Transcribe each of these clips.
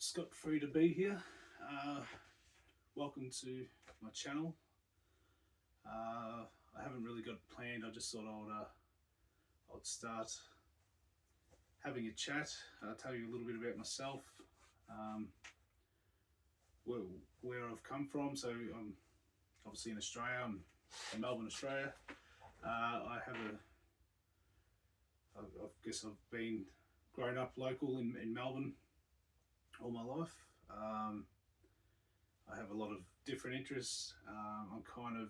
ScottFree-2BE here. Welcome to my channel. I haven't really got it planned. I just thought I'd start having a chat. Tell you a little bit about myself, where I've come from. So I'm obviously in Australia. I'm in Melbourne, Australia. I guess I've been grown up local in Melbourne all my life. I have a lot of different interests. I'm kind of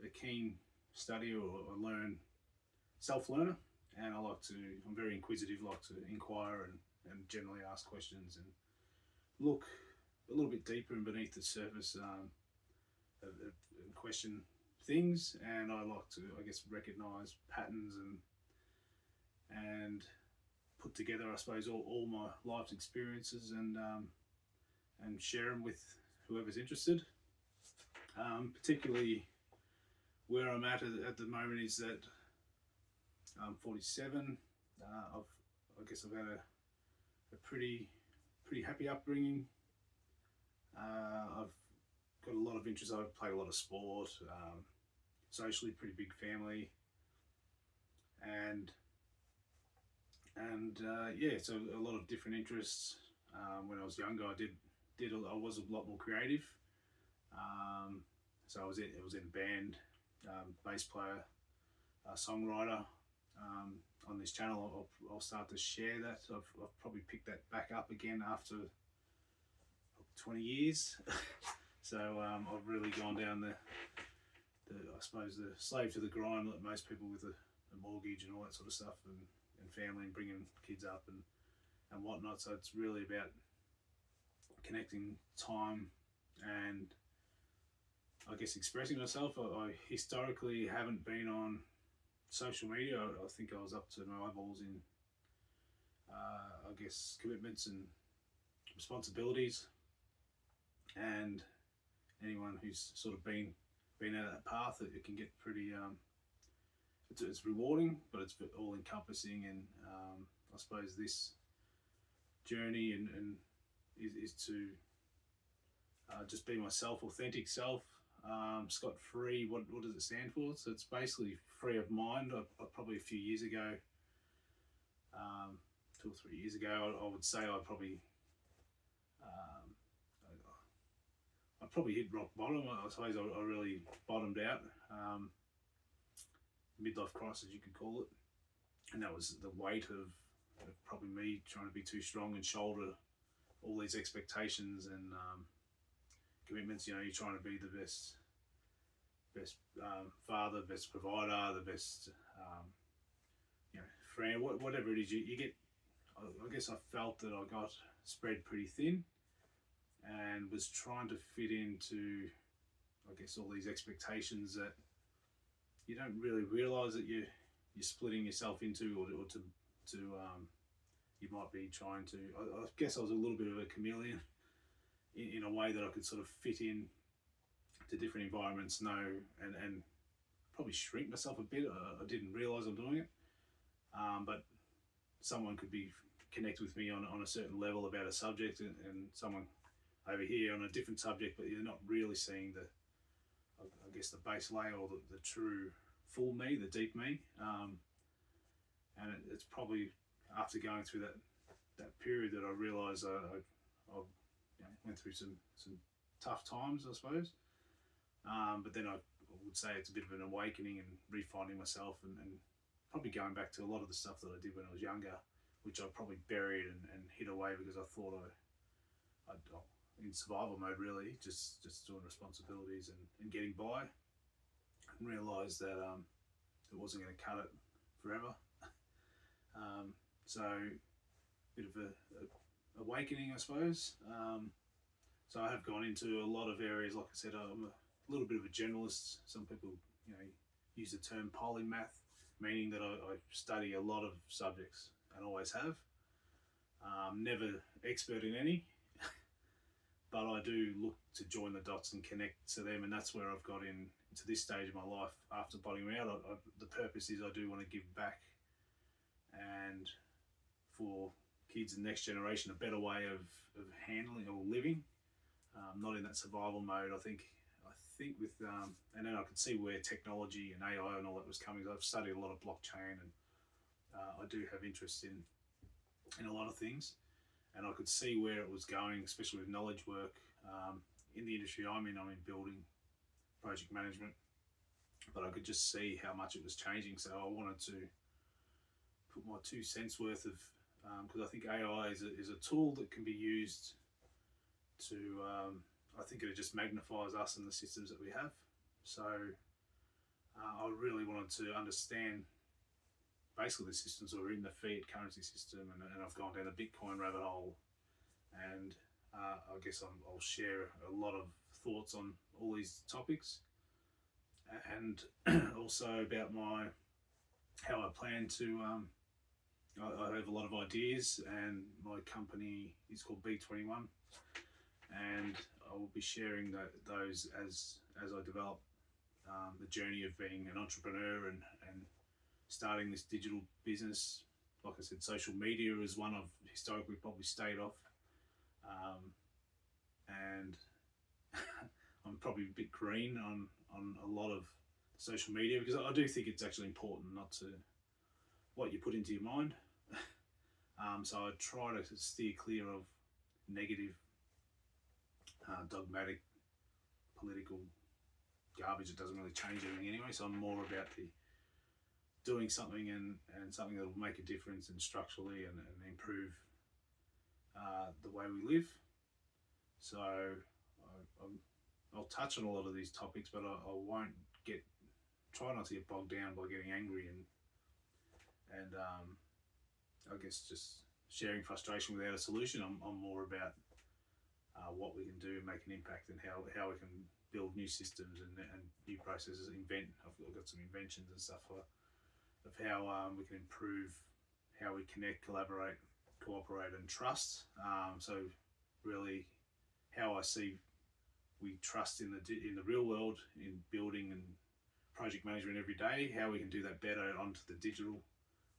a keen studier or learn self-learner, and I'm very inquisitive, like to inquire and generally ask questions and look a little bit deeper and beneath the surface and question things. And I like to, I guess, recognize patterns and put together, I suppose, all my life's experiences and share them with whoever's interested. Particularly where I'm at the moment is that I'm 47. I guess I've had a pretty happy upbringing. I've got a lot of interests. I've played a lot of sport, socially pretty big family, and yeah, so a lot of different interests. When I was younger, I was a lot more creative. So I was in a band, bass player, songwriter. On this channel, I'll start to share that. I've probably picked that back up again after 20 years. So I've really gone down the I suppose the slave to the grind, like most people with a mortgage and all that sort of stuff, and family and bringing kids up and whatnot. So it's really about connecting time and I guess expressing myself. I historically haven't been on social media. I think I was up to my eyeballs in I guess commitments and responsibilities, and anyone who's sort of been out of that path, it can get pretty it's rewarding, but it's all encompassing. And I suppose this journey and is to just be myself, authentic self. Scott Free, what does it stand for? So it's basically free of mind. I probably a few years ago, 2 or 3 years ago, I would say I probably hit rock bottom. I suppose I really bottomed out. Midlife crisis, you could call it. And that was the weight of probably me trying to be too strong and shoulder all these expectations and commitments. You know, you're trying to be the best father, best provider, the best friend, whatever it is. You get. I guess I felt that I got spread pretty thin, and was trying to fit into, I guess, all these expectations that you don't really realise that you're splitting yourself into, or to you might be trying to. I guess I was a little bit of a chameleon in a way that I could sort of fit in to different environments, and probably shrink myself a bit. I didn't realise I'm doing it, but someone could connect with me on a certain level about a subject, and someone over here on a different subject, but you're not really seeing I guess the base layer or the true full me, the deep me. And it's probably after going through that period that I realised I went through some tough times, I suppose. But then I would say it's a bit of an awakening and refinding myself, and probably going back to a lot of the stuff that I did when I was younger, which I probably buried and hid away because I thought I'd in survival mode, really, just doing responsibilities and getting by, and realised that it wasn't going to cut it forever. So bit of a awakening, I suppose. So I have gone into a lot of areas. Like I said, I'm a little bit of a generalist. Some people, use the term polymath, meaning that I study a lot of subjects and always have. Never expert in any, but I do look to join the dots and connect to them, and that's where I've got into this stage of my life after bottoming out. The purpose is I do want to give back, and for kids and next generation a better way of handling or living, not in that survival mode. I think with and then I could see where technology and AI and all that was coming. I've studied a lot of blockchain, and I do have interest in a lot of things, and I could see where it was going, especially with knowledge work. In the industry I'm in building, project management, but I could just see how much it was changing. So I wanted to put my 2 cents worth of, because I think AI is a tool that can be used to, I think it just magnifies us and the systems that we have. So I really wanted to understand basically the systems that are in the fiat currency system, and I've gone down the Bitcoin rabbit hole, and I guess I'll share a lot of thoughts on all these topics, and also about how I plan to, I have a lot of ideas, and my company is called B21, and I will be sharing those as I develop the journey of being an entrepreneur and starting this digital business. Like I said, social media is one I've historically probably stayed off, and I'm probably a bit green on a lot of social media, because I do think it's actually important not to what you put into your mind. So I try to steer clear of negative, dogmatic, political garbage. It doesn't really change anything anyway. So I'm more about doing something and something that will make a difference, and structurally and improve the way we live. So I'll touch on a lot of these topics, but I won't try not to get bogged down by getting angry and I guess just sharing frustration without a solution. I'm more about what we can do and make an impact, and how we can build new systems and new processes. I've got some inventions and stuff of how we can improve how we connect, collaborate, cooperate, and trust. So really, how I see we trust in the real world, in building and project management every day, how we can do that better onto the digital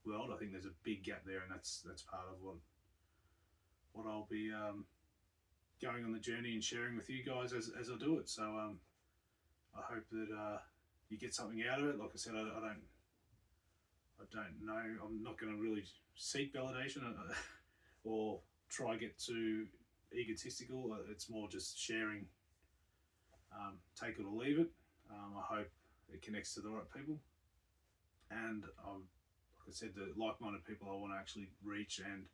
world. I think there's a big gap there, and that's part of what I'll be going on the journey and sharing with you guys as I do it. So I hope that you get something out of it. Like I said, I don't know. I'm not going to really seek validation or try get too egotistical. It's more just sharing. Take it or leave it. I hope it connects to the right people, and like I said, the like-minded people I want to actually reach and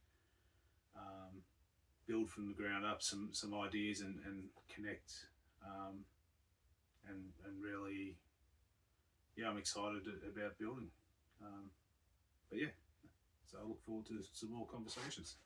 build from the ground up some ideas and connect, and really, I'm excited about building. But yeah, so I look forward to some more conversations.